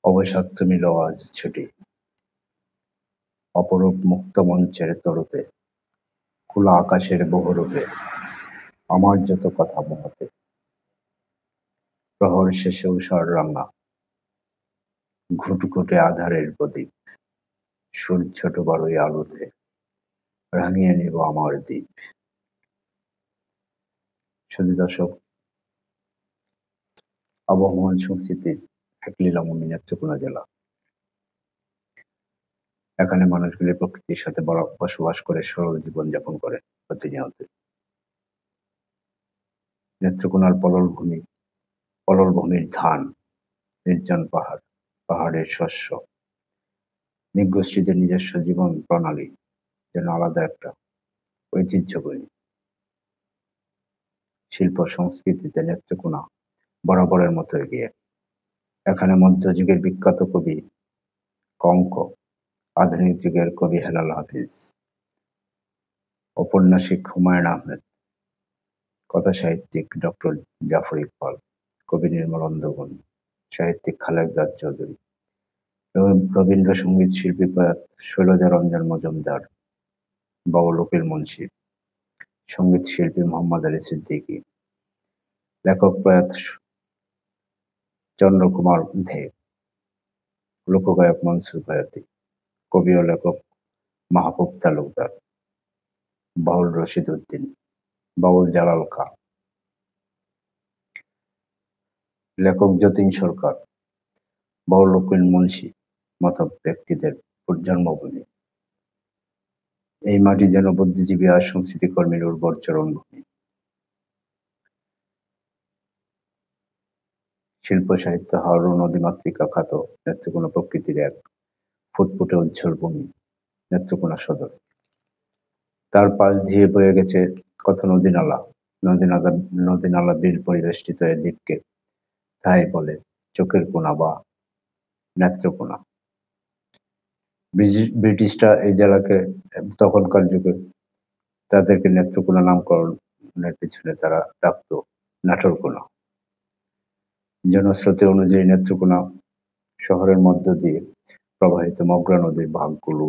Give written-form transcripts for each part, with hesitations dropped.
অবসাদ তুমিল আজ ছুটি, অপরূপ মুক্ত মঞ্চের তরুতে, খোলা আকাশের বহুরূপে, আমার যত কথা মহতে, প্রহর শেষে উষার রাঙা, ঘুটঘুটে আধারের প্রদীপ, সূর্য বড়ই আলোতে, রাঙিয়ে নিব আমার দ্বীপ। শুধু দর্শক, আবহমান সংস্কৃতির এক লীলামণি নেত্রকোনা জেলা। এখানে মানুষগুলি প্রকৃতির সাথে বসবাস করে সরল জীবন যাপন করে প্রতিনিয়ত। নেত্রকোনার পলল ভূমির ধান, নির্জন পাহাড়, পাহাড়ের শস্য, নৃগোষ্ঠীদের নিজস্ব জীবন প্রণালী যেন আলাদা একটা ঐতিহ্যময়ী। শিল্প সংস্কৃতিতে নেত্রকোনা বরাবরের মতো এগিয়ে। এখানে মধ্যযুগের বিখ্যাত কবি কঙ্ক, আধুনিক যুগের কবি হেলাল হাফিজ, ঔপন্যাসিক হুমায়ুন আহমেদ, কথা সাহিত্যিক ডক্টর জাফর ইকবাল, কবি নির্মলেন্দু গুণ, সাহিত্যিক খালেকদার চৌধুরী, রবীন্দ্রসঙ্গীত শিল্পী প্রয়াত শৈলজা রঞ্জন মজুমদার, বাউল উকিল মুন্সী, সঙ্গীত শিল্পী মোহাম্মদ আলী সিদ্দিকী, লেখক প্রয়াত চন্দ্রকুমার ধে, লোকগায়ক মনসুর বয়াতি, কবি ও লেখক মাহবুব তালুকদার, বাউল রশিদ উদ্দিন, বাউল জালাল খাঁ, লেখক যতীন সরকার, বাউল উকিল মুন্সী মতো ব্যক্তিদের জন্মভূমি। এই মাটি যেন বুদ্ধিজীবী আর সংস্কৃতি কর্মীর উর্বর চরণভূমি। শিল্প সাহিত্য হাওড় নদীমাতৃকা খ্যাত নেত্রকোনা প্রকৃতির এক ফুটফুটে উজ্জ্বল ভূমি নেত্রকোনা সদর। তার পাশ দিয়ে বয়ে গেছে কত নদী নালা বিল পরিবেষ্টিত এ দ্বীপকে তাই বলে চোখের কোনা বা নেত্রকোনা। ব্রিটিশরা এই জেলাকে তখনকার যুগে তাদেরকে নেত্রকোনা নামকরণের পিছনে তারা ডাকতো নাটোরকোনা। জনশ্রুতি অনুযায়ী নেত্রকোনা শহরের মধ্য দিয়ে প্রবাহিত মগরা নদীর ভাগগুলো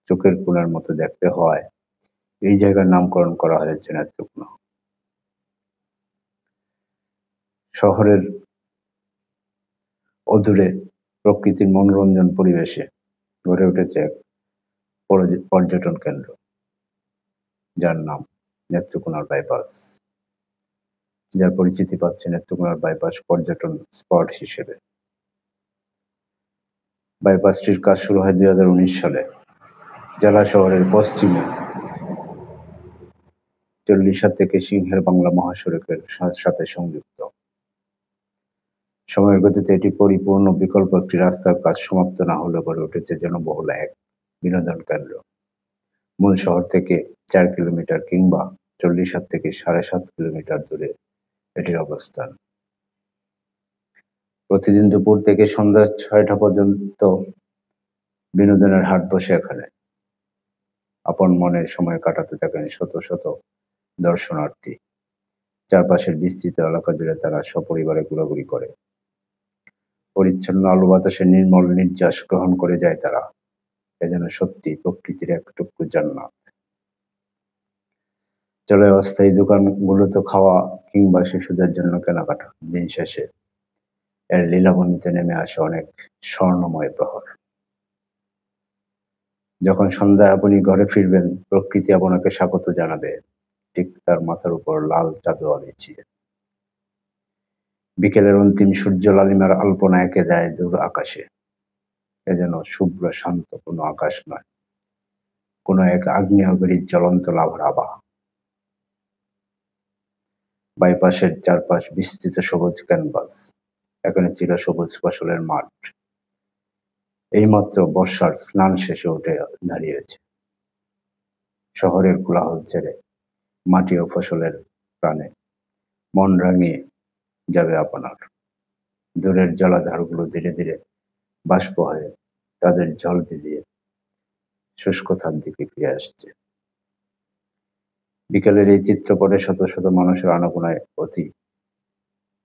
চোখের কোণার মতো দেখতে হয় এই জায়গার নামকরণ করা হয়েছে নেত্রকোনা। শহরের অদূরে প্রকৃতির মনোরঞ্জন পরিবেশে গড়ে উঠেছে এক পর্যটন কেন্দ্র যার নাম নেত্রকোনার বাইপাস, যার পরিচিতি পাচ্ছে নেত্রকোনার বাইপাস পর্যটন স্পট হিসেবে। বাইপাসটির কাজ শুরু হয় 2019 সালে। জেলা শহরের পশ্চিমে 40 থেকে সিংহের বাংলা মহাসড়কের সাথে সংযুক্ত। সময়ের গতিতে এটি পরিপূর্ণ বিকল্প একটি রাস্তার কাজ সমাপ্ত না হলে গড়ে উঠেছে জনবহুল এক বিনোদন কেন্দ্র। মূল শহর থেকে 4 কিলোমিটার কিংবা 40 থেকে 7.5 কিলোমিটার দূরে এটির অবস্থান। প্রতিদিন দুপুর থেকে সন্ধ্যা 6টা পর্যন্ত বিনোদনের হাট বসে এখানে। আপন মনে সময় কাটাতে থাকেন শত শত দর্শনার্থী। চারপাশের বিস্তৃত এলাকা জুড়ে তারা সপরিবারে ঘোরাঘুরি করে। পরিচ্ছন্ন আলো বাতাসে নির্মল নির্যাস গ্রহণ করে যায় তারা। এ যেন সত্যি প্রকৃতির একটুকু জান্নাত। চলে অস্থায়ী দোকানগুলোতে খাওয়া কিংবা শিশুদের জন্য কেনাকাটা, দিন শেষে এর লীলাভূমিতে নেমে আসে অনেক স্বর্ণময় প্রহর। যখন সন্ধ্যায় আপনি ঘরে ফিরবেন, প্রকৃতি আপনাকে স্বাগত জানাবে ঠিক তার মাথার উপর লাল চাদর বিছিয়ে। বিকেলের অন্তিম সূর্য লালিমার আলপনা এঁকে দেয় দূর আকাশে। এ যেন শুভ্র শান্ত কোনো আকাশ নয়, কোনো এক আগ্নেয়গিরির জ্বলন্ত লাভার আভা। বাইপাসের চারপাশ বিস্তৃত সবুজ ক্যানভাস, এখানে চির সবুজ ফসলের মাঠ। এইমাত্র বর্ষার স্নান শেষে উঠে দাঁড়িয়েছে। শহরের কোলাহল ছেড়ে মাটি ও ফসলের প্রাণে মন রাঙিয়ে যাবে আপনার। দূরের জলাধারগুলো ধীরে ধীরে বাষ্প হয়ে তাদের জল ভিজিয়ে শুষ্কতার দিকে ফিরে আসছে। বিকেলের এই চিত্রপটে শত শত মানুষের আনাগোনায়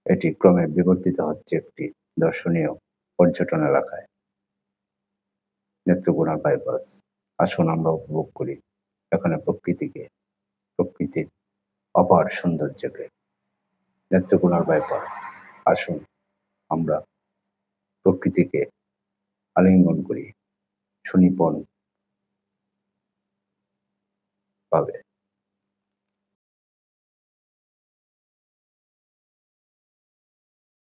এটি ক্রমে বিবর্তিত হচ্ছে একটি দর্শনীয় পর্যটন এলাকায়, নেত্রকোনার বাইপাস। আসুন আমরা উপভোগ করি এখানে প্রকৃতির অপার সৌন্দর্যকে। নেত্রকোনার বাইপাস, আসুন আমরা প্রকৃতিকে আলিঙ্গন করি সুনিপুণ ভাবে।